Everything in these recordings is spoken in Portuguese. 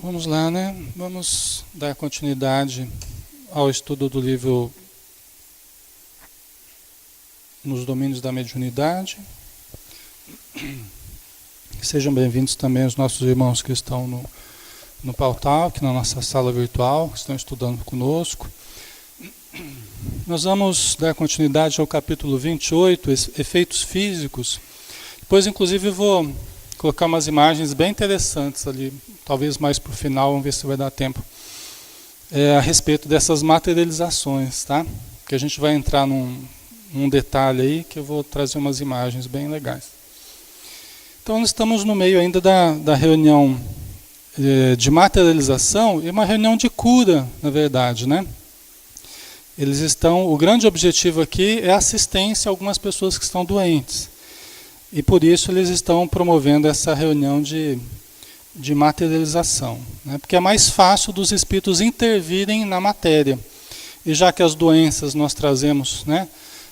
Vamos lá, né? Vamos dar continuidade ao estudo do livro Nos Domínios da Mediunidade. Sejam bem-vindos também os nossos irmãos que estão no portal, aqui na nossa sala virtual, que estão estudando conosco. Nós vamos dar continuidade ao capítulo 28, Efeitos Físicos. Depois, inclusive, eu vou colocar umas imagens bem interessantes ali, talvez mais para o final, vamos ver se vai dar tempo, a respeito dessas materializações, tá? Que a gente vai entrar num detalhe aí, que eu vou trazer umas imagens bem legais. Então, nós estamos no meio ainda da reunião de materialização e uma reunião de cura, na verdade, né? O grande objetivo aqui é assistência a algumas pessoas que estão doentes. E por isso eles estão promovendo essa reunião de materialização, né? Porque é mais fácil dos espíritos intervirem na matéria. E já que as doenças nós trazemos, né,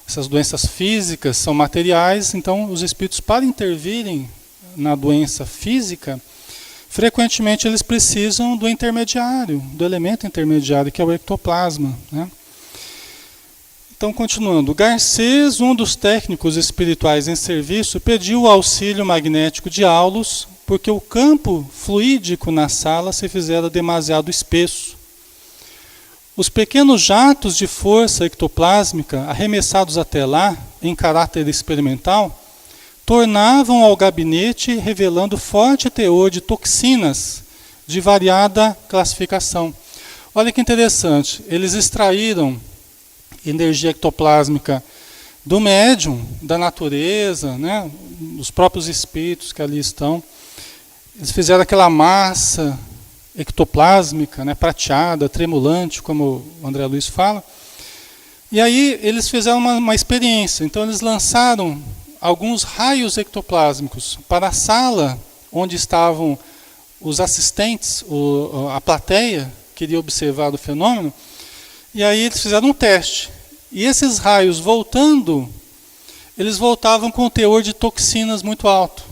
essas doenças físicas são materiais, então os espíritos, para intervirem na doença física, frequentemente eles precisam do intermediário, do elemento intermediário, que é o ectoplasma, né? Então, continuando, Garcês, um dos técnicos espirituais em serviço, pediu o auxílio magnético de Aulus, porque o campo fluídico na sala se fizera demasiado espesso. Os pequenos jatos de força ectoplásmica, arremessados até lá, em caráter experimental, tornavam ao gabinete revelando forte teor de toxinas de variada classificação. Olha que interessante, eles extraíram energia ectoplásmica do médium, da natureza, né, dos próprios espíritos que ali estão. Eles fizeram aquela massa ectoplásmica, né, prateada, tremulante, como o André Luiz fala. E aí eles fizeram uma experiência. Então eles lançaram alguns raios ectoplásmicos para a sala onde estavam os assistentes, a plateia que iria observar o fenômeno. E aí eles fizeram um teste. E esses raios voltando, eles voltavam com um teor de toxinas muito alto.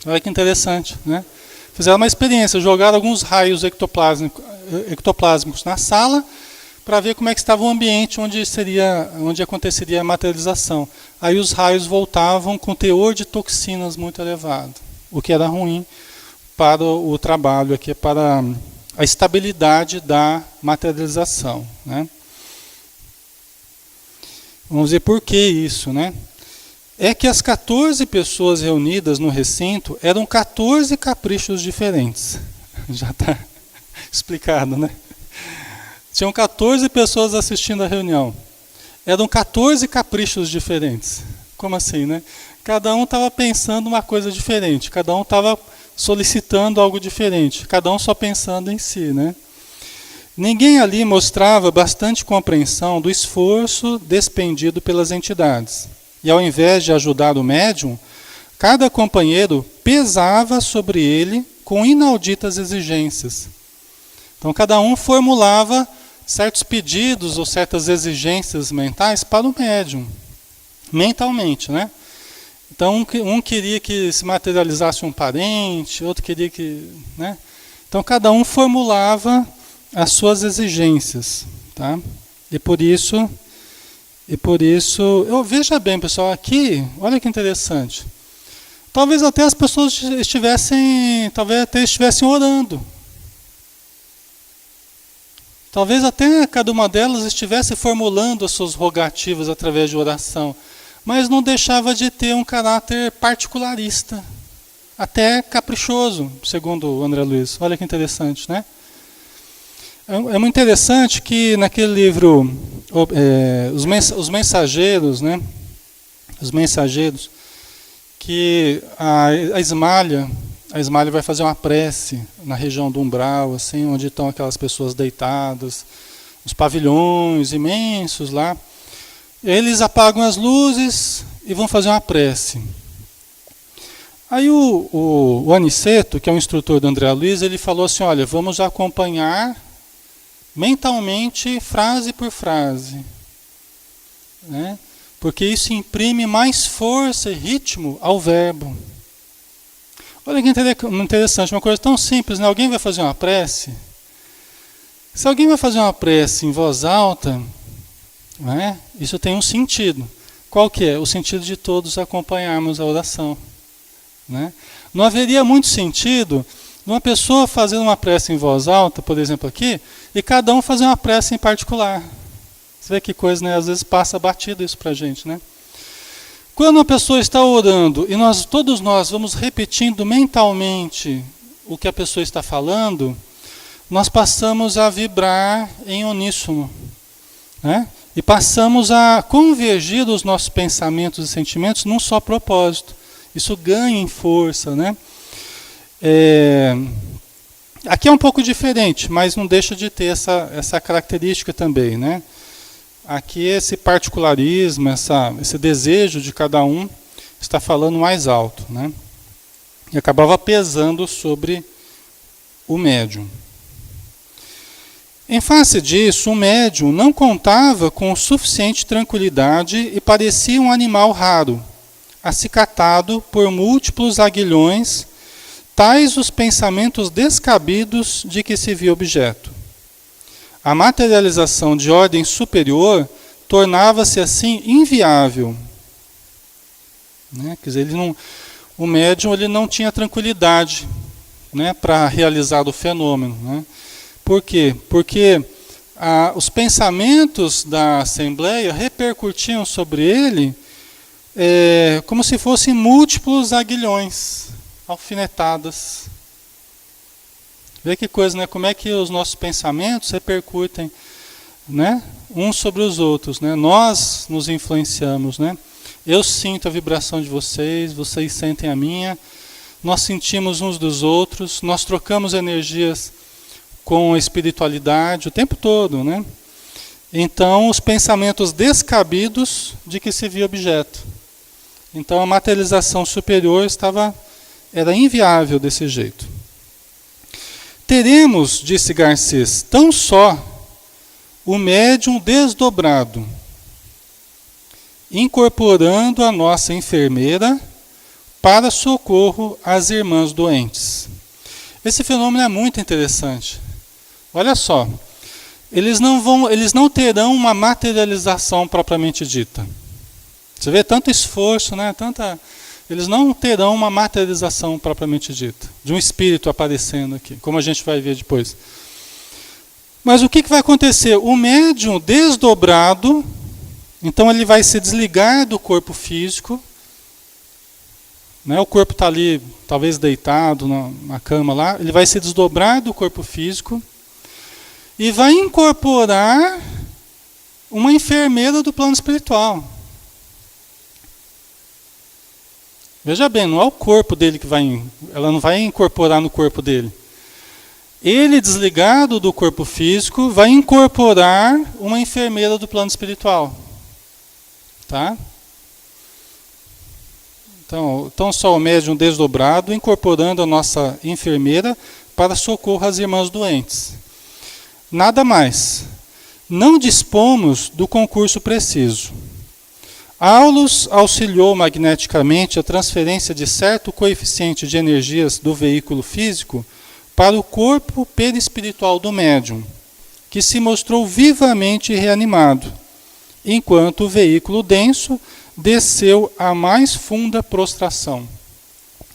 Olha que interessante, né? Fizeram uma experiência, jogaram alguns raios ectoplásmicos na sala para ver como é que estava o ambiente onde aconteceria a materialização. Aí os raios voltavam com teor de toxinas muito elevado, o que era ruim para o trabalho aqui, para a estabilidade da materialização, né? Vamos ver por que isso, né? É que as 14 pessoas reunidas no recinto eram 14 caprichos diferentes. Já está explicado, né? Tinham 14 pessoas assistindo a reunião. Eram 14 caprichos diferentes. Como assim, né? Cada um estava pensando uma coisa diferente, cada um estava solicitando algo diferente, cada um só pensando em si, né? Ninguém ali mostrava bastante compreensão do esforço despendido pelas entidades. E ao invés de ajudar o médium, cada companheiro pesava sobre ele com inauditas exigências. Então cada um formulava certos pedidos ou certas exigências mentais para o médium, mentalmente, né? Então um queria que se materializasse um parente, outro queria que, né? Então cada um formulava as suas exigências, tá? E por isso, veja bem, pessoal, aqui, olha que interessante. Talvez até as pessoas estivessem orando. Talvez até cada uma delas estivesse formulando as suas rogativas através de oração, mas não deixava de ter um caráter particularista, até caprichoso, segundo o André Luiz. Olha que interessante, né? É muito interessante que naquele livro, os mensageiros, né? Os mensageiros, que a Ismália vai fazer uma prece na região do umbral, assim, onde estão aquelas pessoas deitadas, os pavilhões imensos lá. Eles apagam as luzes e vão fazer uma prece. Aí o Aniceto, que é o instrutor do André Luiz, ele falou assim, olha, vamos acompanhar mentalmente, frase por frase, né? Porque isso imprime mais força e ritmo ao verbo. Olha que interessante, uma coisa tão simples, né? Alguém vai fazer uma prece. Se alguém vai fazer uma prece em voz alta, né? Isso tem um sentido. Qual que é? O sentido de todos acompanharmos a oração. Né? Não haveria muito sentido uma pessoa fazendo uma prece em voz alta, por exemplo aqui, e cada um fazer uma prece em particular. Você vê que coisa, né? Às vezes passa batido isso pra gente, né? Quando uma pessoa está orando e todos nós vamos repetindo mentalmente o que a pessoa está falando, nós passamos a vibrar em uníssono, né? E passamos a convergir os nossos pensamentos e sentimentos num só propósito. Isso ganha em força, né? Aqui é um pouco diferente, mas não deixa de ter essa característica também, né? Aqui esse particularismo, esse desejo de cada um está falando mais alto, né? E acabava pesando sobre o médium. Em face disso, o médium não contava com suficiente tranquilidade e parecia um animal raro, acicatado por múltiplos aguilhões, tais os pensamentos descabidos de que se via objeto. A materialização de ordem superior tornava-se assim inviável. Né? Quer dizer, o médium ele não tinha tranquilidade, né, para realizar o fenômeno. Né? Por quê? Porque os pensamentos da Assembleia repercutiam sobre ele como se fossem múltiplos aguilhões, alfinetadas. Vê que coisa, né? Como é que os nossos pensamentos repercutem, né, uns sobre os outros, né? Nós nos influenciamos, né? Eu sinto a vibração de vocês, vocês sentem a minha, nós sentimos uns dos outros, nós trocamos energias com a espiritualidade o tempo todo, né? Então, os pensamentos descabidos de que se via objeto. Então, a materialização superior era inviável desse jeito. Teremos, disse Garcês, tão só o médium desdobrado, incorporando a nossa enfermeira para socorro às irmãs doentes. Esse fenômeno é muito interessante. Olha só, eles não terão uma materialização propriamente dita. Você vê tanto esforço, né? Eles não terão uma materialização propriamente dita, de um espírito aparecendo aqui, como a gente vai ver depois. Mas o que vai acontecer? O médium desdobrado, então ele vai se desligar do corpo físico, né? O corpo está ali, talvez deitado na cama lá, ele vai se desdobrar do corpo físico e vai incorporar uma enfermeira do plano espiritual. Veja bem, não é o corpo dele ela não vai incorporar no corpo dele. Ele, desligado do corpo físico, vai incorporar uma enfermeira do plano espiritual. Tá? Então só o médium desdobrado, incorporando a nossa enfermeira para socorro às irmãs doentes. Nada mais. Não dispomos do concurso preciso. Aulus auxiliou magneticamente a transferência de certo coeficiente de energias do veículo físico para o corpo perispiritual do médium, que se mostrou vivamente reanimado, enquanto o veículo denso desceu à mais funda prostração.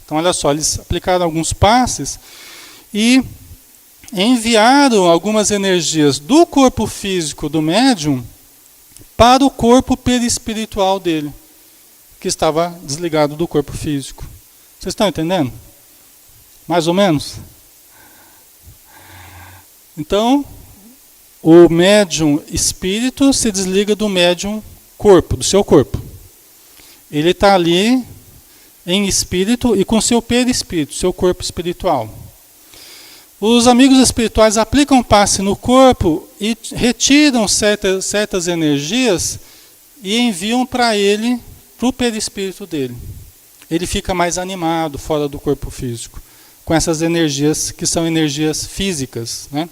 Então, olha só, eles aplicaram alguns passes e enviaram algumas energias do corpo físico do médium para o corpo perispiritual dele, que estava desligado do corpo físico. Vocês estão entendendo? Mais ou menos? Então, o médium espírito se desliga do médium corpo, do seu corpo. Ele está ali em espírito e com seu perispírito, seu corpo espiritual. Os amigos espirituais aplicam passe no corpo e retiram certas energias e enviam para ele, para o perispírito dele. Ele fica mais animado fora do corpo físico, com essas energias que são energias físicas, né?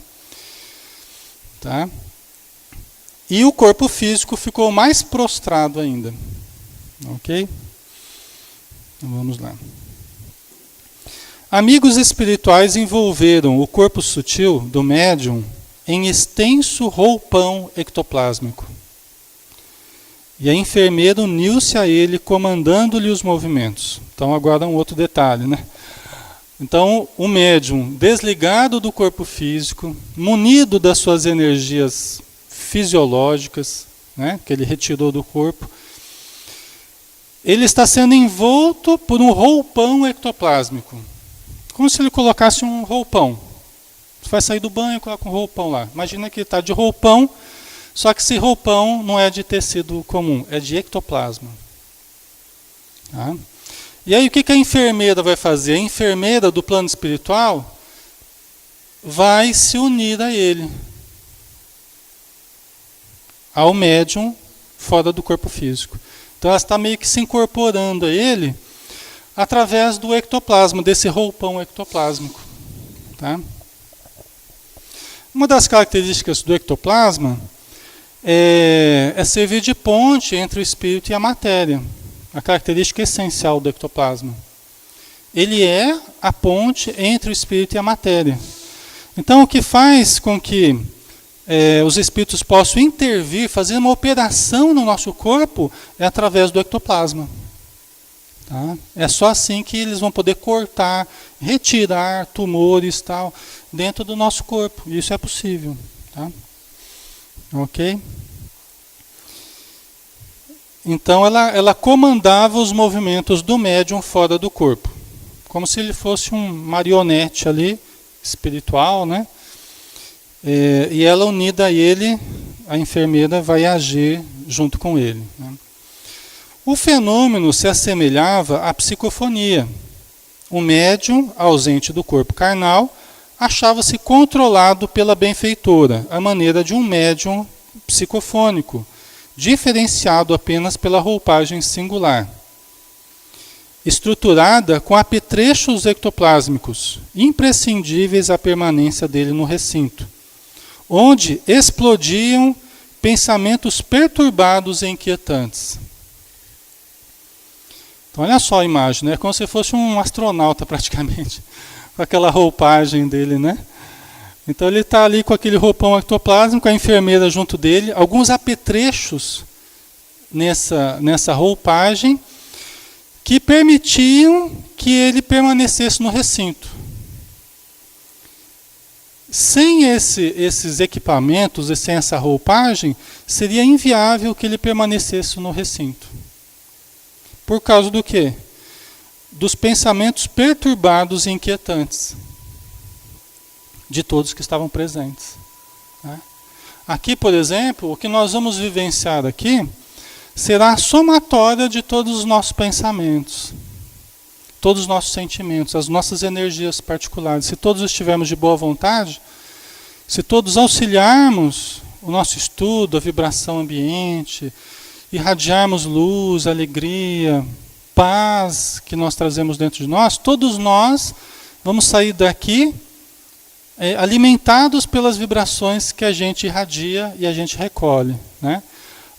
Tá? E o corpo físico ficou mais prostrado ainda. Ok? Então vamos lá. Amigos espirituais envolveram o corpo sutil do médium em extenso roupão ectoplásmico. E a enfermeira uniu-se a ele, comandando-lhe os movimentos. Então agora um outro detalhe, né? Então o médium, desligado do corpo físico, munido das suas energias fisiológicas, né, que ele retirou do corpo, ele está sendo envolto por um roupão ectoplásmico. Como se ele colocasse um roupão. Você vai sair do banho e coloca um roupão lá. Imagina que ele está de roupão, só que esse roupão não é de tecido comum, é de ectoplasma. Tá? E aí o que a enfermeira vai fazer? A enfermeira do plano espiritual vai se unir a ele, ao médium fora do corpo físico. Então ela está meio que se incorporando a ele através do ectoplasma, desse roupão ectoplásmico. Tá? Uma das características do ectoplasma é servir de ponte entre o espírito e a matéria. A característica essencial do ectoplasma. Ele é a ponte entre o espírito e a matéria. Então o que faz com que os espíritos possam intervir, fazer uma operação no nosso corpo, é através do ectoplasma. Tá? É só assim que eles vão poder cortar, retirar tumores tal, dentro do nosso corpo. Isso é possível. Tá? Ok? Então ela comandava os movimentos do médium fora do corpo. Como se ele fosse um marionete ali, espiritual, né? E ela unida a ele, a enfermeira vai agir junto com ele. Né? O fenômeno se assemelhava à psicofonia. O médium, ausente do corpo carnal, achava-se controlado pela benfeitora, à maneira de um médium psicofônico, diferenciado apenas pela roupagem singular, estruturada com apetrechos ectoplásmicos, imprescindíveis à permanência dele no recinto, onde explodiam pensamentos perturbados e inquietantes. Então olha só a imagem, é como se fosse um astronauta praticamente, com aquela roupagem dele, né? Então ele está ali com aquele roupão ectoplásmico, a enfermeira junto dele, alguns apetrechos nessa roupagem que permitiam que ele permanecesse no recinto. Sem esses equipamentos e sem essa roupagem, seria inviável que ele permanecesse no recinto. Por causa do quê? Dos pensamentos perturbados e inquietantes de todos que estavam presentes. Né? Aqui, por exemplo, o que nós vamos vivenciar aqui será a somatória de todos os nossos pensamentos, todos os nossos sentimentos, as nossas energias particulares. Se todos estivermos de boa vontade, se todos auxiliarmos o nosso estudo, a vibração ambiente, irradiarmos luz, alegria, paz que nós trazemos dentro de nós, todos nós vamos sair daqui alimentados pelas vibrações que a gente irradia e a gente recolhe. Né?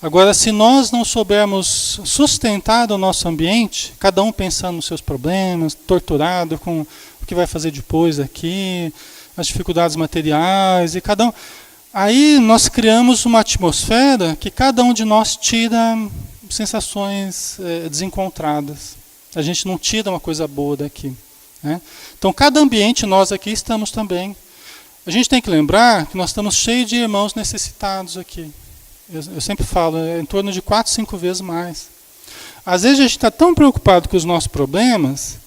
Agora, se nós não soubermos sustentar o nosso ambiente, cada um pensando nos seus problemas, torturado com o que vai fazer depois aqui, as dificuldades materiais, e cada um... Aí nós criamos uma atmosfera que cada um de nós tira sensações desencontradas. A gente não tira uma coisa boa daqui. Né? Então, cada ambiente, nós aqui estamos também. A gente tem que lembrar que nós estamos cheios de irmãos necessitados aqui. Eu sempre falo, em torno de 4, 5 vezes mais. Às vezes a gente está tão preocupado com os nossos problemas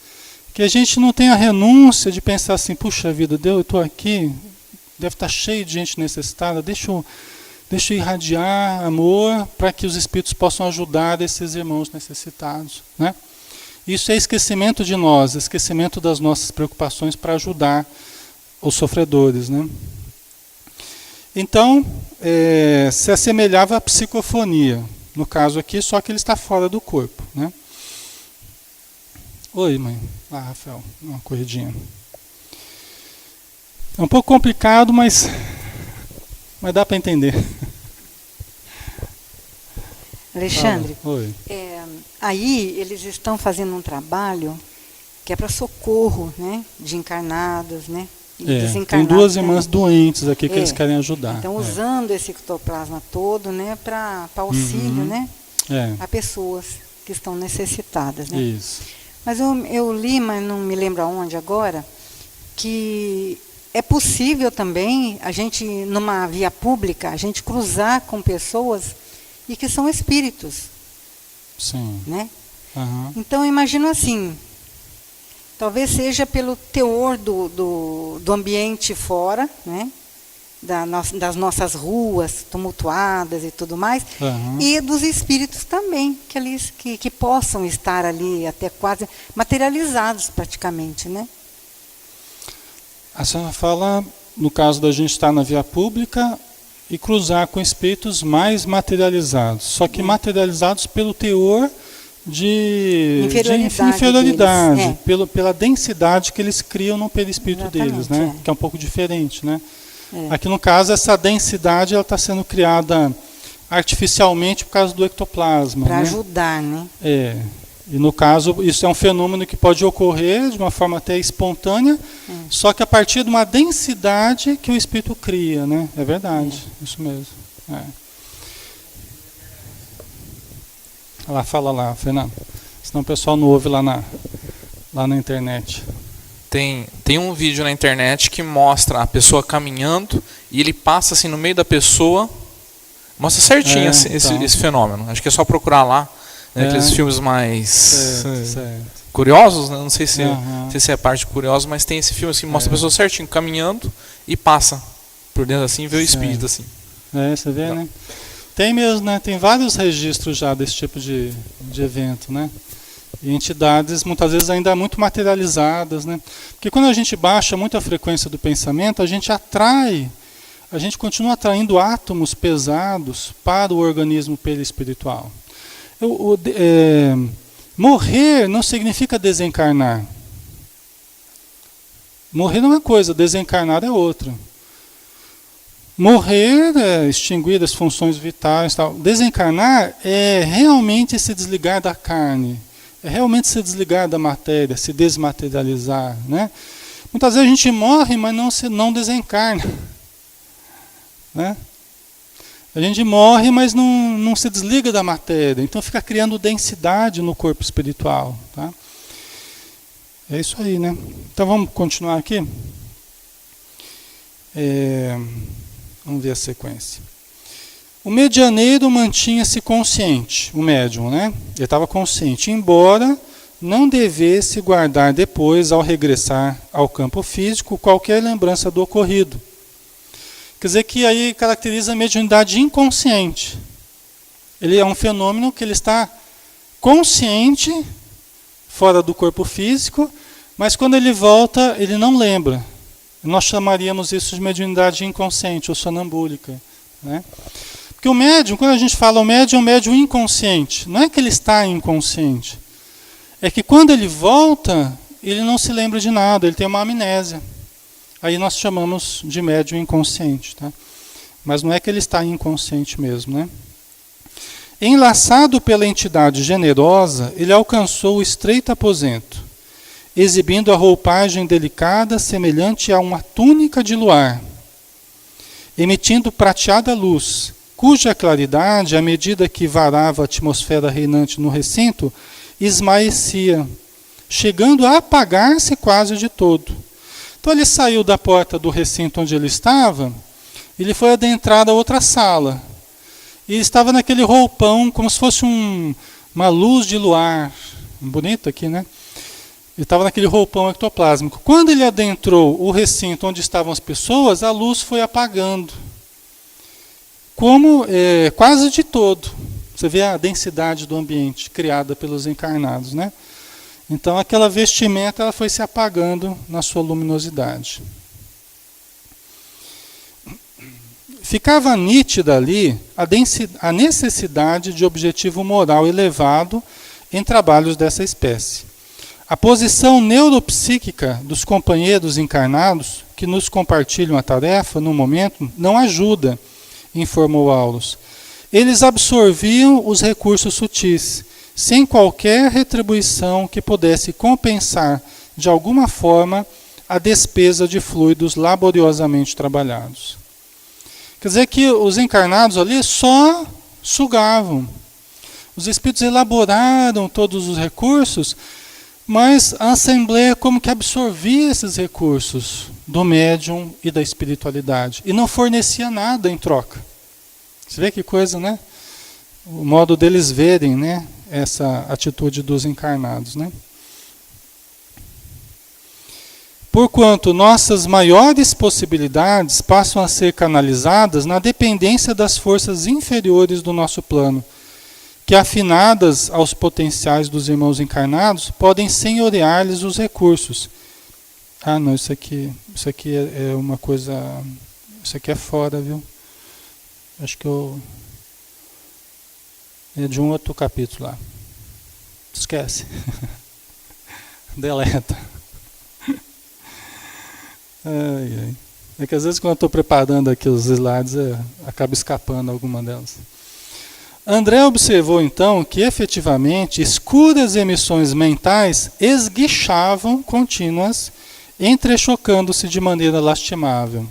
que a gente não tem a renúncia de pensar assim, puxa vida, eu estou aqui, deve estar cheio de gente necessitada, deixa eu irradiar amor para que os espíritos possam ajudar esses irmãos necessitados. Né? Isso é esquecimento de nós, esquecimento das nossas preocupações para ajudar os sofredores. Né? Então, se assemelhava à psicofonia, no caso aqui, só que ele está fora do corpo. Né? Oi, mãe. Rafael, uma corridinha. É um pouco complicado, mas dá para entender. Alexandre, oi. Aí eles estão fazendo um trabalho que é para socorro, né, de encarnados, né, e Tem desencarnados. duas irmãs doentes aqui que É. eles querem ajudar. Então, usando esse ectoplasma todo, né, para auxílio, né, a pessoas que estão necessitadas, né. Isso. Mas eu li, mas não me lembro aonde agora, que é possível também a gente, numa via pública, a gente cruzar com pessoas e que são espíritos, Sim. né? Aham. Então, eu imagino assim, talvez seja pelo teor do ambiente fora, né? Das nossas ruas tumultuadas e tudo mais, e dos espíritos também, que possam estar ali até quase materializados praticamente, né? A senhora fala, no caso da gente estar na via pública e cruzar com espíritos mais materializados, só que materializados pelo teor de inferioridade, pela densidade que eles criam no perispírito deles, né? Que é um pouco diferente, né? Aqui no caso, essa densidade está sendo criada artificialmente por causa do ectoplasma. Para ajudar, né? E no caso, isso é um fenômeno que pode ocorrer de uma forma até espontânea, só que a partir de uma densidade que o espírito cria, né? É verdade, isso mesmo. Fala lá, Fernando. Senão o pessoal não ouve lá na internet. Tem um vídeo na internet que mostra a pessoa caminhando e ele passa assim no meio da pessoa. Mostra certinho esse fenômeno. Acho que é só procurar lá. Né, aqueles filmes mais certo. curiosos, né? Não sei se é parte curiosa, mas tem esse filme assim, que mostra a pessoa certinho caminhando e passa por dentro assim e vê o espírito assim. Você vê, né? Tem mesmo, né? Tem vários registros já desse tipo de evento, né? E entidades muitas vezes ainda muito materializadas, né? Porque quando a gente baixa muito a frequência do pensamento, a gente continua atraindo átomos pesados para o organismo perispiritual. Morrer não significa desencarnar. Morrer é uma coisa, desencarnar é outra. Morrer é extinguir as funções vitais. Tal. Desencarnar é realmente se desligar da carne. É realmente se desligar da matéria, se desmaterializar. Né? Muitas vezes a gente morre, mas não desencarna. Né? A gente morre, mas não se desliga da matéria. Então fica criando densidade no corpo espiritual. Tá? É isso aí, né? Então vamos continuar aqui? Vamos ver a sequência. O medianeiro mantinha-se consciente, o médium, né? Ele estava consciente, embora não devesse guardar depois, ao regressar ao campo físico, qualquer lembrança do ocorrido. Quer dizer que aí caracteriza a mediunidade inconsciente. Ele é um fenômeno que ele está consciente, fora do corpo físico, mas quando ele volta, ele não lembra. Nós chamaríamos isso de mediunidade inconsciente ou sonambúlica. Né? Porque o médium, quando a gente fala o médium é um médium inconsciente. Não é que ele está inconsciente. É que quando ele volta, ele não se lembra de nada, ele tem uma amnésia. Aí nós chamamos de médium inconsciente. Tá? Mas não é que ele está inconsciente mesmo. Né? Enlaçado pela entidade generosa, ele alcançou o estreito aposento, exibindo a roupagem delicada semelhante a uma túnica de luar, emitindo prateada luz, cuja claridade, à medida que varava a atmosfera reinante no recinto, esmaecia, chegando a apagar-se quase de todo. Então ele saiu da porta do recinto onde ele estava, ele foi adentrar a outra sala, e ele estava naquele roupão, como se fosse uma luz de luar, bonito aqui, né? Ele estava naquele roupão ectoplásmico. Quando ele adentrou o recinto onde estavam as pessoas, a luz foi apagando. Como quase de todo. Você vê a densidade do ambiente criada pelos encarnados, né? Então aquela vestimenta ela foi se apagando na sua luminosidade. Ficava nítida ali a necessidade de objetivo moral elevado em trabalhos dessa espécie. A posição neuropsíquica dos companheiros encarnados, que nos compartilham a tarefa no momento, não ajuda, informou Aulus. Eles absorviam os recursos sutis, sem qualquer retribuição que pudesse compensar de alguma forma, a despesa de fluidos laboriosamente trabalhados. Quer dizer que os encarnados ali só sugavam. Os espíritos elaboraram todos os recursos, mas a Assembleia como que absorvia esses recursos do médium e da espiritualidade e não fornecia nada em troca. Você vê que coisa, né? O modo deles verem, né, essa atitude dos encarnados, né? Porquanto nossas maiores possibilidades passam a ser canalizadas na dependência das forças inferiores do nosso plano, que afinadas aos potenciais dos irmãos encarnados, podem senhorear-lhes os recursos. Ah, não, isso aqui é uma coisa... Isso aqui é fora, viu? Acho que é de um outro capítulo lá. Esquece. Deleta. Ai, ai. É que às vezes quando eu estou preparando aqui os slides, acaba escapando alguma delas. André observou então que efetivamente escuras emissões mentais esguichavam contínuas, entrechocando-se de maneira lastimável.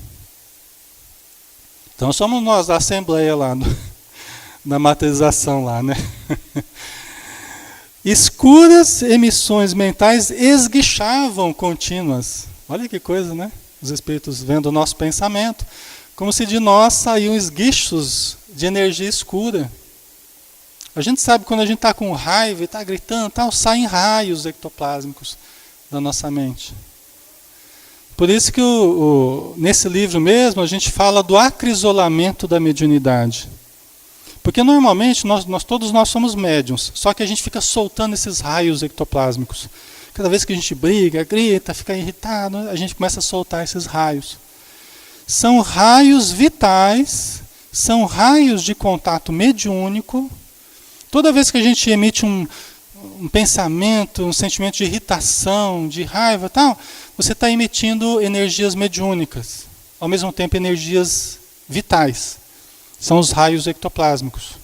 Então somos nós da Assembleia lá, da materialização lá, né? Escuras emissões mentais esguichavam contínuas. Olha que coisa, né? Os espíritos vendo o nosso pensamento, como se de nós saíam esguichos de energia escura. A gente sabe quando a gente está com raiva e está gritando, tal, saem raios ectoplásmicos da nossa mente. Por isso que nesse livro mesmo a gente fala do acrisolamento da mediunidade. Porque normalmente todos nós somos médiuns, só que a gente fica soltando esses raios ectoplásmicos. Cada vez que a gente briga, grita, fica irritado, a gente começa a soltar esses raios. São raios vitais, são raios de contato mediúnico. Toda vez que a gente emite um pensamento, um sentimento de irritação, de raiva, tal, você está emitindo energias mediúnicas, ao mesmo tempo energias vitais. São os raios ectoplásmicos.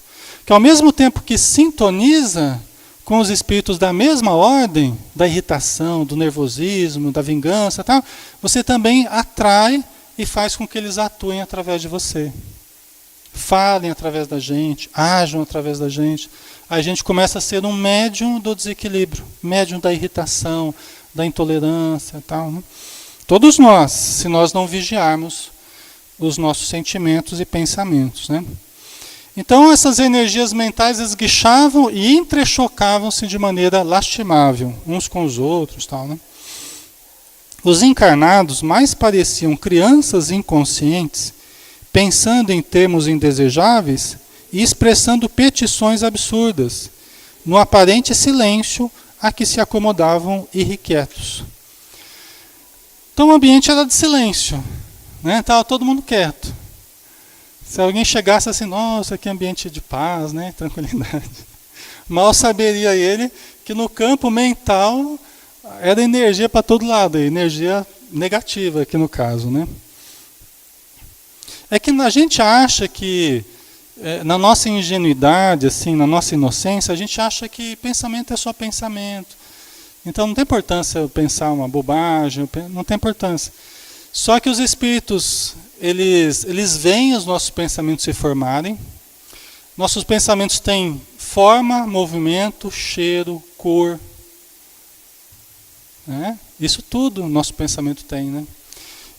Que ao mesmo tempo que sintoniza com os espíritos da mesma ordem, da irritação, do nervosismo, da vingança, tal, você também atrai e faz com que eles atuem através de você. Falem através da gente, ajam através da gente. A gente começa a ser um médium do desequilíbrio, médium da irritação, da intolerância, tal, né? Todos nós, se nós não vigiarmos os nossos sentimentos e pensamentos, né? Então essas energias mentais esguichavam e entrechocavam-se de maneira lastimável, uns com os outros, tal, né? Os encarnados mais pareciam crianças inconscientes, pensando em termos indesejáveis e expressando petições absurdas, no aparente silêncio a que se acomodavam irrequietos. Então o ambiente era de silêncio, né? Estava todo mundo quieto. Se alguém chegasse assim, nossa, que ambiente de paz, né? Tranquilidade. Mal saberia ele que no campo mental era energia para todo lado, energia negativa aqui no caso, né? É que a gente acha que, na nossa ingenuidade, assim, na nossa inocência, a gente acha que pensamento é só pensamento. Então não tem importância eu pensar uma bobagem, não tem importância. Só que os espíritos, eles veem os nossos pensamentos se formarem. Nossos pensamentos têm forma, movimento, cheiro, cor. Né? Isso tudo nosso pensamento tem, né?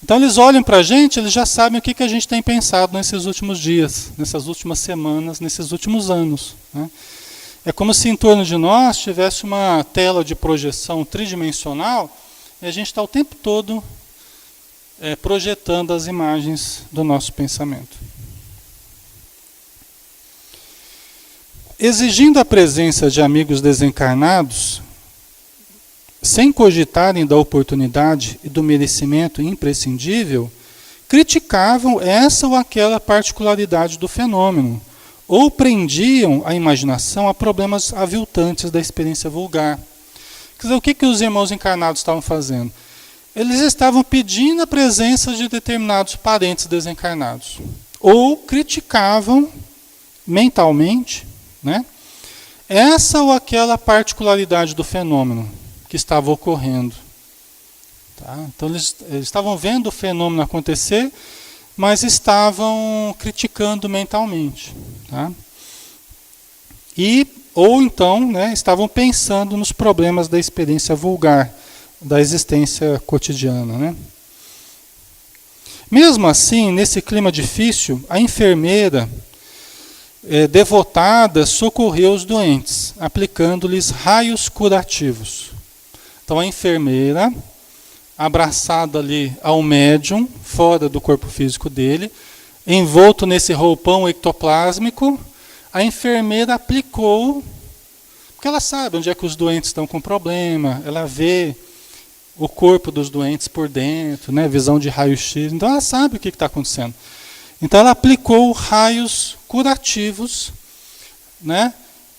Então eles olham para a gente, eles já sabem o que a gente tem pensado nesses últimos dias, nessas últimas semanas, nesses últimos anos, né? É como se em torno de nós tivesse uma tela de projeção tridimensional e a gente está o tempo todo projetando as imagens do nosso pensamento. Exigindo a presença de amigos desencarnados, sem cogitarem da oportunidade e do merecimento imprescindível, criticavam essa ou aquela particularidade do fenômeno, ou prendiam a imaginação a problemas aviltantes da experiência vulgar. Quer dizer, o que os irmãos encarnados estavam fazendo? Eles estavam pedindo a presença de determinados parentes desencarnados, ou criticavam mentalmente, né, essa ou aquela particularidade do fenômeno que estava ocorrendo. Tá? Então eles estavam vendo o fenômeno acontecer, mas estavam criticando mentalmente. Tá? Ou então, né, estavam pensando nos problemas da experiência vulgar, da existência cotidiana. Né? Mesmo assim, nesse clima difícil, a enfermeira devotada socorreu os doentes, aplicando-lhes raios curativos. Então a enfermeira, abraçada ali ao médium, fora do corpo físico dele, envolto nesse roupão ectoplásmico, a enfermeira aplicou, porque ela sabe onde é que os doentes estão com problema, ela vê o corpo dos doentes por dentro, né, visão de raio-x, então ela sabe o que está acontecendo. Então ela aplicou raios curativos, né,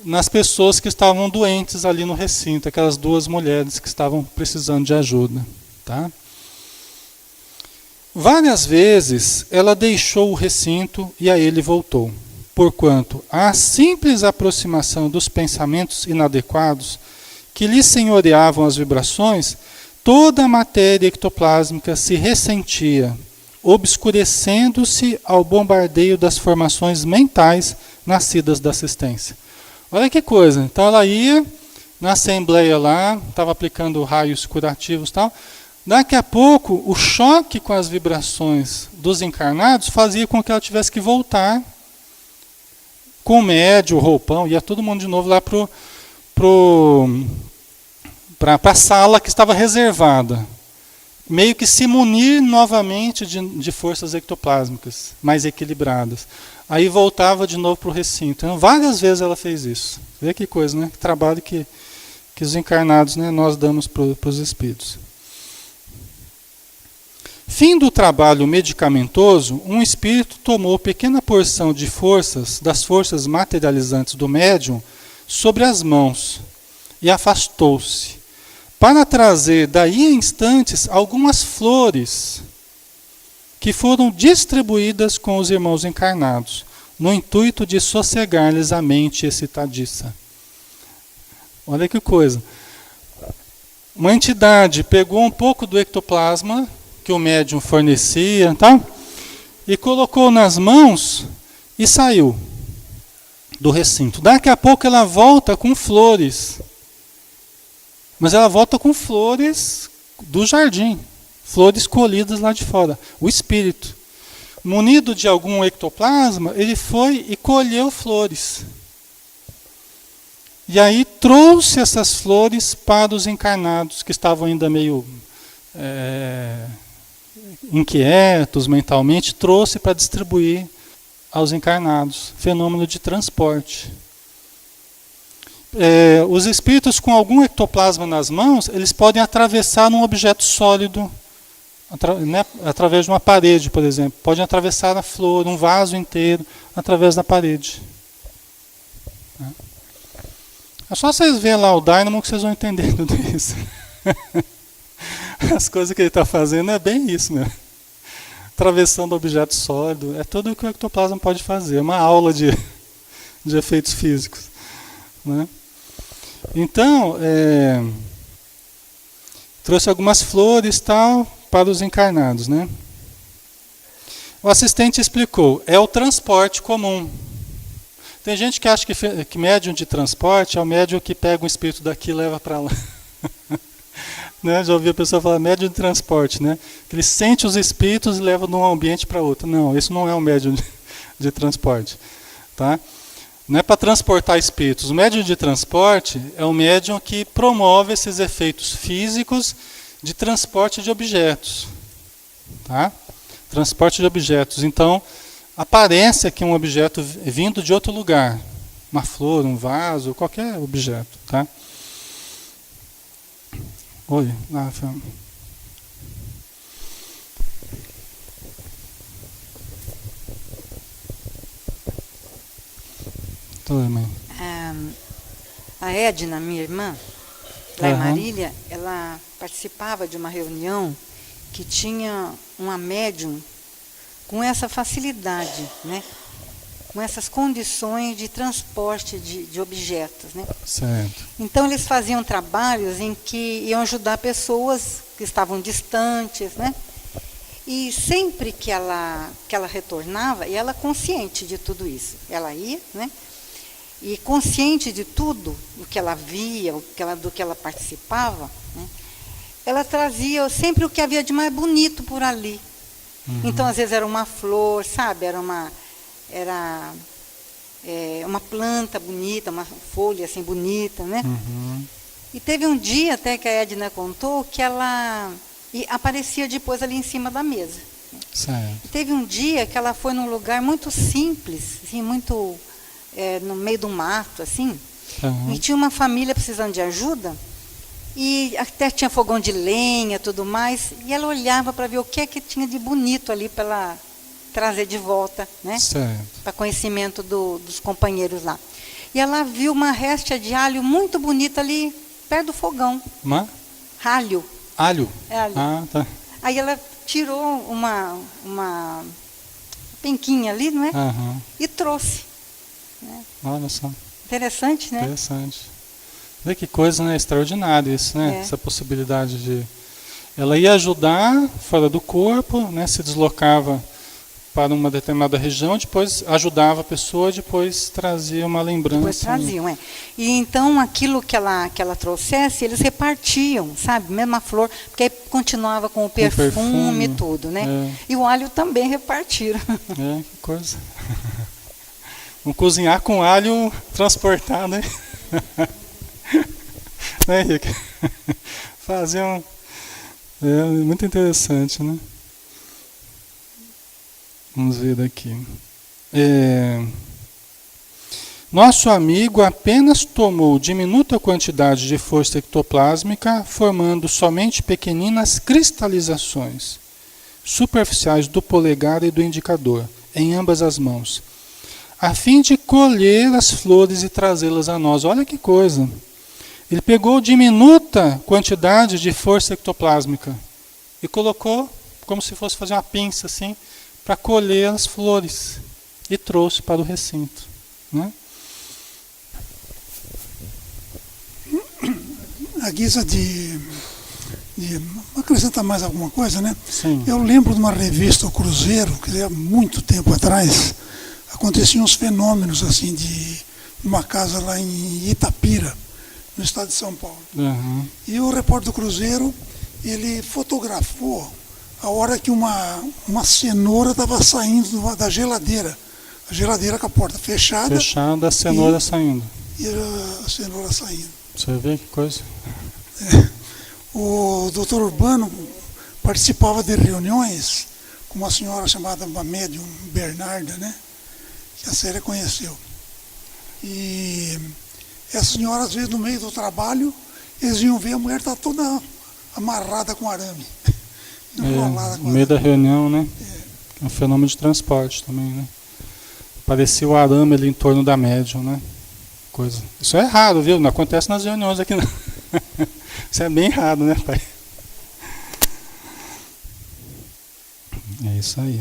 nas pessoas que estavam doentes ali no recinto, aquelas duas mulheres que estavam precisando de ajuda. Tá? Várias vezes ela deixou o recinto e a ele voltou, porquanto a simples aproximação dos pensamentos inadequados que lhe senhoreavam as vibrações, toda a matéria ectoplásmica se ressentia, obscurecendo-se ao bombardeio das formações mentais nascidas da assistência. Olha que coisa, então ela ia na assembleia lá, estava aplicando raios curativos e tal, daqui a pouco o choque com as vibrações dos encarnados fazia com que ela tivesse que voltar com o médium, o roupão, ia todo mundo de novo lá para a sala que estava reservada, meio que se munir novamente de forças ectoplásmicas mais equilibradas. Aí voltava de novo para o recinto. Então, várias vezes ela fez isso. Vê que coisa, né? Que trabalho que os encarnados, né, nós damos para os espíritos. Fim do trabalho medicamentoso, um espírito tomou pequena porção de forças, das forças materializantes do médium, sobre as mãos e afastou-se, para trazer daí a instantes algumas flores que foram distribuídas com os irmãos encarnados, no intuito de sossegar-lhes a mente excitadiça. Olha que coisa. Uma entidade pegou um pouco do ectoplasma que o médium fornecia, tá? E colocou nas mãos e saiu do recinto. Daqui a pouco ela volta com flores. Mas ela volta com flores do jardim. Flores colhidas lá de fora. O espírito, munido de algum ectoplasma, ele foi e colheu flores. E aí trouxe essas flores para os encarnados, que estavam ainda meio inquietos mentalmente, trouxe para distribuir aos encarnados. Fenômeno de transporte. Os espíritos com algum ectoplasma nas mãos, eles podem atravessar um objeto sólido, através de uma parede, por exemplo. Podem atravessar a flor, um vaso inteiro, através da parede. É só vocês verem lá o Dynamo que vocês vão entender tudo isso. As coisas que ele está fazendo é bem isso, né? Atravessando objeto sólido, é tudo o que o ectoplasma pode fazer. É uma aula de efeitos físicos. Né? Então, trouxe algumas flores tal, para os encarnados. Né? O assistente explicou, é o transporte comum. Tem gente que acha que médium de transporte é o médium que pega um espírito daqui e leva para lá. Né? Já ouvi a pessoa falar médium de transporte, né? Que ele sente os espíritos e leva de um ambiente para outro. Não, isso não é um médium de transporte. Tá? Não é para transportar espíritos. O médium de transporte é o médium que promove esses efeitos físicos de transporte de objetos. Tá? Transporte de objetos. Então, aparece aqui um objeto vindo de outro lugar. Uma flor, um vaso, qualquer objeto. Tá? Oi. Oi, mãe. A Edna, minha irmã, lá em Marília, ela participava de uma reunião que tinha uma médium com essa facilidade, né? Com essas condições de transporte de objetos. Né? Certo. Então, eles faziam trabalhos em que iam ajudar pessoas que estavam distantes, né? E sempre que ela retornava, e ela consciente de tudo isso, ela ia, né? E consciente de tudo, do que ela via, do que ela participava, né? Ela trazia sempre o que havia de mais bonito por ali. Então, às vezes, era uma flor, sabe? Era uma planta bonita, uma folha assim bonita, né? E teve um dia até que a Edna contou que ela aparecia depois ali em cima da mesa. Certo. E teve um dia que ela foi num lugar muito simples, assim, muito no meio do mato, assim, e tinha uma família precisando de ajuda, e até tinha fogão de lenha, tudo mais, e ela olhava para ver o que é que tinha de bonito ali para ela trazer de volta, né? Para conhecimento dos companheiros lá. E ela viu uma réstia de alho muito bonita ali perto do fogão. Alho. Alho? É alho. Ah, tá. Aí ela tirou uma penquinha ali, não é? E trouxe. Né? Olha só. Interessante, né? Interessante. Vê que coisa, né? Extraordinária isso, né? Essa possibilidade de... Ela ia ajudar fora do corpo, né? Se deslocava para uma determinada região, depois ajudava a pessoa, depois trazia uma lembrança. Depois traziam, E então aquilo que ela trouxesse, eles repartiam, sabe? Mesma flor, porque aí continuava com o perfume e tudo, né? E o alho também repartiram. Que coisa. Vamos cozinhar com alho transportado, né? Né, Henrique? Fazer um... muito interessante, né? Vamos ver daqui. Nosso amigo apenas tomou diminuta quantidade de força ectoplásmica, formando somente pequeninas cristalizações superficiais do polegar e do indicador, em ambas as mãos, a fim de colher as flores e trazê-las a nós. Olha que coisa! Ele pegou diminuta quantidade de força ectoplásmica e colocou como se fosse fazer uma pinça assim, para colher as flores, e trouxe para o recinto. Né? A guisa de acrescentar mais alguma coisa, né? Sim. Eu lembro de uma revista, O Cruzeiro, que há muito tempo atrás, aconteciam uns fenômenos assim de uma casa lá em Itapira, no estado de São Paulo. E o repórter do Cruzeiro, ele fotografou a hora que uma cenoura estava saindo da geladeira. A geladeira com a porta fechada. Fechada, a cenoura saindo. E a cenoura saindo. Você vê que coisa? O doutor Urbano participava de reuniões com uma senhora chamada, uma médium, Bernarda, né? Que a Célia conheceu. E essa senhora, às vezes, no meio do trabalho, eles iam ver a mulher está toda amarrada com arame. No meio da reunião, né? É um fenômeno de transporte também, né? Parecia o arame ali em torno da médium, né? Coisa. Isso é raro, viu? Não acontece nas reuniões aqui, não. Isso é bem raro, né, pai? É isso aí.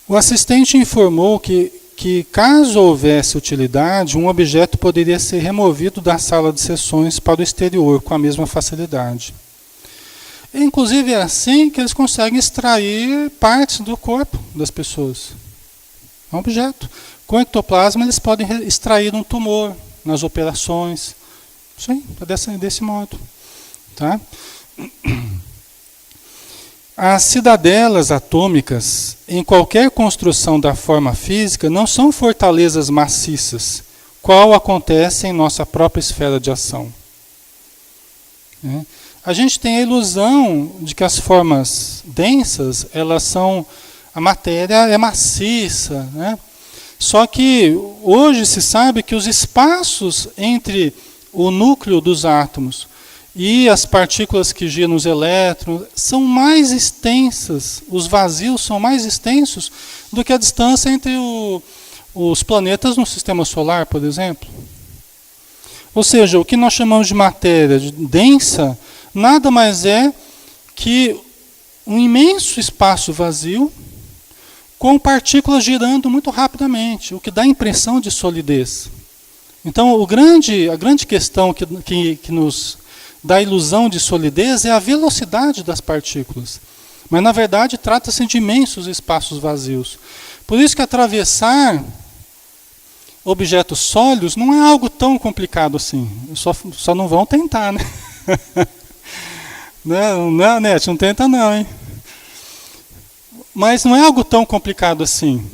O assistente informou que caso houvesse utilidade, um objeto poderia ser removido da sala de sessões para o exterior com a mesma facilidade. Inclusive é assim que eles conseguem extrair partes do corpo das pessoas. É um objeto. Com ectoplasma eles podem extrair um tumor nas operações. Sim, desse modo. Tá? As cidadelas atômicas, em qualquer construção da forma física, não são fortalezas maciças, qual acontece em nossa própria esfera de ação. A gente tem a ilusão de que as formas densas, a matéria é maciça, né? Só que hoje se sabe que os espaços entre o núcleo dos átomos e as partículas que giram nos elétrons são mais extensas, os vazios são mais extensos do que a distância entre os planetas no sistema solar, por exemplo. Ou seja, o que nós chamamos de matéria densa nada mais é que um imenso espaço vazio com partículas girando muito rapidamente, o que dá a impressão de solidez. Então, a grande questão que nos da ilusão de solidez é a velocidade das partículas. Mas, na verdade, trata-se de imensos espaços vazios. Por isso que atravessar objetos sólidos não é algo tão complicado assim. Só não vão tentar, né? Não, Nete, não tenta não, hein? Mas não é algo tão complicado assim.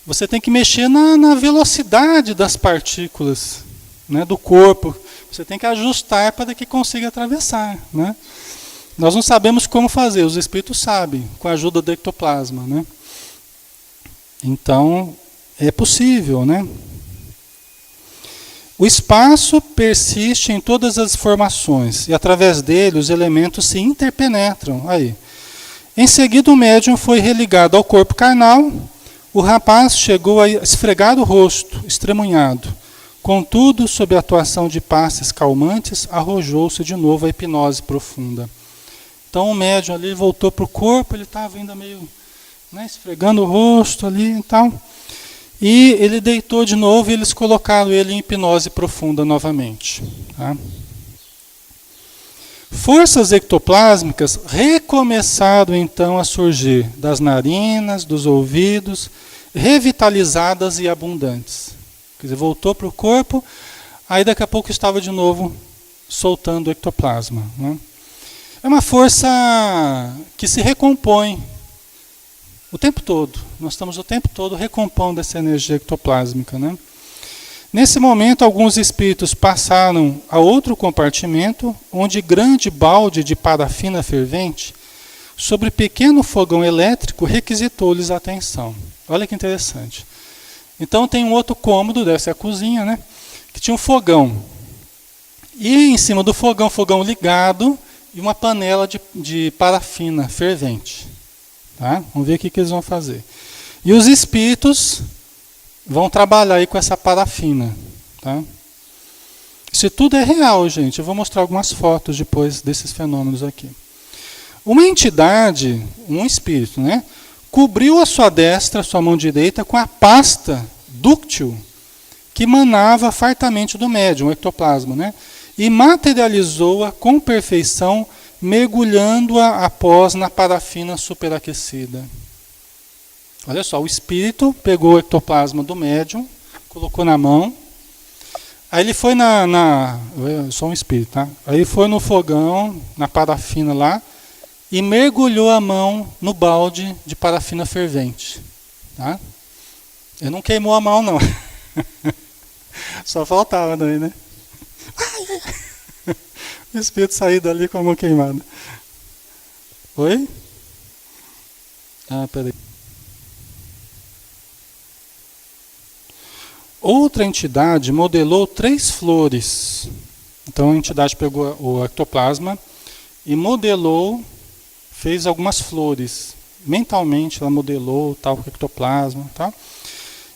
Você tem que mexer na velocidade das partículas, né, do corpo. Você tem que ajustar para que consiga atravessar, né? Nós não sabemos como fazer, os espíritos sabem, com a ajuda do ectoplasma, né? Então, é possível, né? O espaço persiste em todas as formações e através dele os elementos se interpenetram. Aí. Em seguida o médium foi religado ao corpo carnal. O rapaz chegou a esfregar o rosto, estremunhado. Contudo, sob a atuação de passes calmantes, arrojou-se de novo à hipnose profunda. Então o médium ali voltou para o corpo, ele estava ainda meio, né, esfregando o rosto ali e tal. E ele deitou de novo e eles colocaram ele em hipnose profunda novamente. Tá? Forças ectoplásmicas recomeçaram então a surgir das narinas, dos ouvidos, revitalizadas e abundantes. Quer dizer, voltou para o corpo, aí daqui a pouco estava de novo soltando o ectoplasma. Né? É uma força que se recompõe o tempo todo. Nós estamos o tempo todo recompondo essa energia ectoplásmica. Né? Nesse momento, alguns espíritos passaram a outro compartimento, onde grande balde de parafina fervente, sobre pequeno fogão elétrico, requisitou-lhes a atenção. Olha que interessante. Então tem um outro cômodo, deve ser a cozinha, né? Que tinha um fogão. E em cima do fogão, fogão ligado, e uma panela de parafina fervente. Tá? Vamos ver o que eles vão fazer. E os espíritos vão trabalhar aí com essa parafina. Tá? Isso tudo é real, gente. Eu vou mostrar algumas fotos depois desses fenômenos aqui. Uma entidade, um espírito, né, cobriu a sua destra, a sua mão direita, com a pasta dúctil que manava fartamente do médium, o ectoplasma, né, e materializou-a com perfeição, mergulhando-a após na parafina superaquecida. Olha só, o espírito pegou o ectoplasma do médium, colocou na mão, aí ele foi só um espírito, tá? Aí ele foi no fogão, na parafina lá, e mergulhou a mão no balde de parafina fervente. Tá? Ele não queimou a mão, não. Só faltava daí, né? O espírito saiu dali com a mão queimada. Oi? Ah, peraí. Outra entidade modelou 3 flores. Então a entidade pegou o ectoplasma e modelou, fez algumas flores. Mentalmente ela modelou tal ectoplasma. Tá?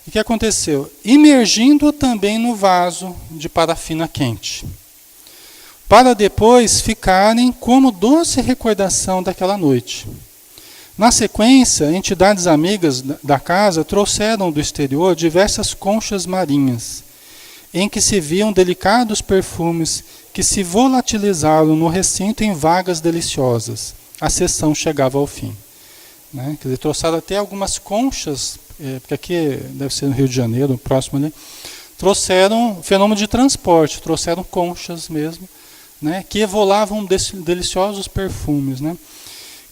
E o que aconteceu? Imergindo também no vaso de parafina quente. Para depois ficarem como doce recordação daquela noite. Na sequência, entidades amigas da casa trouxeram do exterior diversas conchas marinhas, em que se viam delicados perfumes que se volatilizaram no recinto em vagas deliciosas. A sessão chegava ao fim. Né? Quer dizer, trouxeram até algumas conchas, porque aqui deve ser no Rio de Janeiro, próximo ali, trouxeram fenômeno de transporte, trouxeram conchas mesmo, né? Que evolavam deliciosos perfumes. Né?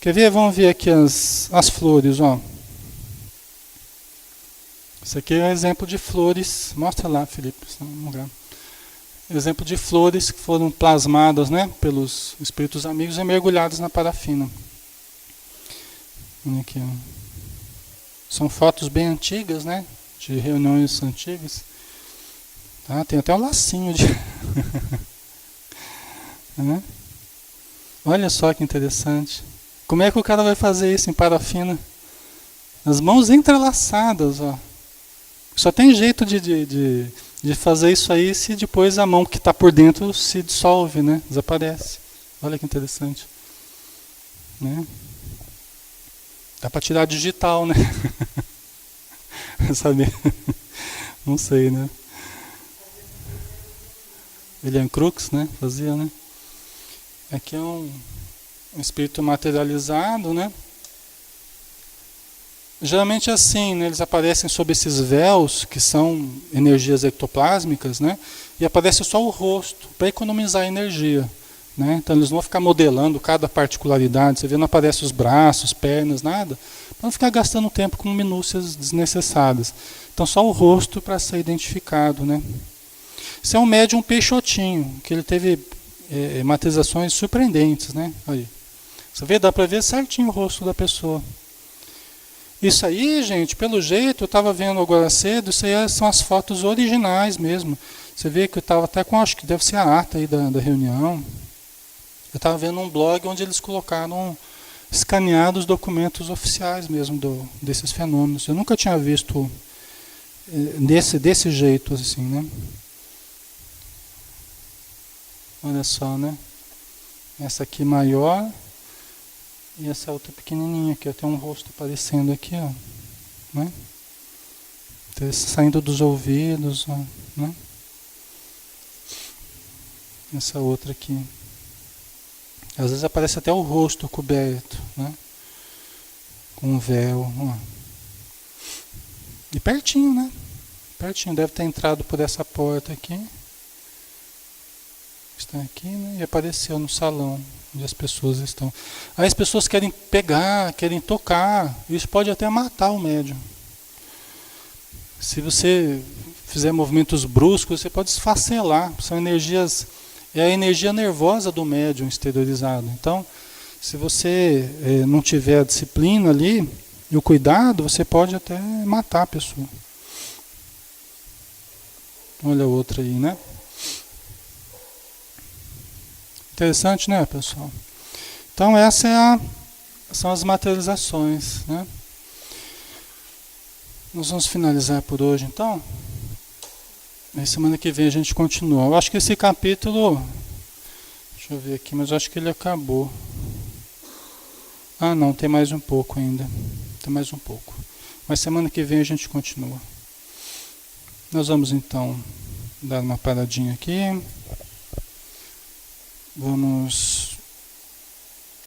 Quer ver? Vamos ver aqui as flores. Ó. Isso aqui é um exemplo de flores. Mostra lá, Felipe. Exemplo de flores que foram plasmadas, né, pelos espíritos amigos e mergulhadas na parafina. Aqui, ó. São fotos bem antigas, né, de reuniões antigas. Tá? Tem até um lacinho de... né? Olha só que interessante. Como é que o cara vai fazer isso em parafina? As mãos entrelaçadas, ó. Só tem jeito de fazer isso aí se depois a mão que está por dentro se dissolve, né? Desaparece. Olha que interessante. Né? Dá para tirar digital, né? Saber? Não sei, né? William Crookes, né? Fazia, né? Aqui é um espírito materializado, né? Geralmente é assim, né? Eles aparecem sob esses véus, que são energias ectoplásmicas, né? E aparece só o rosto, para economizar energia. Né? Então eles não vão ficar modelando cada particularidade, você vê, não aparece os braços, pernas, nada, para não ficar gastando tempo com minúcias desnecessárias. Então só o rosto para ser identificado. Né? Isso é um médium peixotinho, que ele teve materializações surpreendentes. Né? Aí. Você vê, dá para ver certinho o rosto da pessoa. Isso aí, gente, pelo jeito, eu estava vendo agora cedo, isso aí são as fotos originais mesmo. Você vê que eu estava até com, acho que deve ser a ata aí da reunião. Eu estava vendo um blog onde eles colocaram, escaneados os documentos oficiais mesmo desses fenômenos. Eu nunca tinha visto desse jeito, assim, né? Olha só, né? Essa aqui maior e essa outra pequenininha aqui. Tem um rosto aparecendo aqui, ó. Né? Então, saindo dos ouvidos, ó, né? Essa outra aqui. Às vezes aparece até o rosto coberto, né? Com um véu. Ó. E pertinho, né? Pertinho, deve ter entrado por essa porta aqui. Está aqui, né? E apareceu no salão onde as pessoas estão. Aí as pessoas querem pegar, querem tocar. Isso pode até matar o médium. Se você fizer movimentos bruscos, você pode esfacelar. São energias... É a energia nervosa do médium exteriorizado. Então, se você não tiver a disciplina ali e o cuidado, você pode até matar a pessoa. Olha a outra aí, né? Interessante, né, pessoal? Então, são as materializações, né? Nós vamos finalizar por hoje, então. Na semana que vem a gente continua. Eu acho que esse capítulo... Deixa eu ver aqui, mas eu acho que ele acabou. Ah, não, tem mais um pouco ainda. Tem mais um pouco. Mas semana que vem a gente continua. Nós vamos então dar uma paradinha aqui. Vamos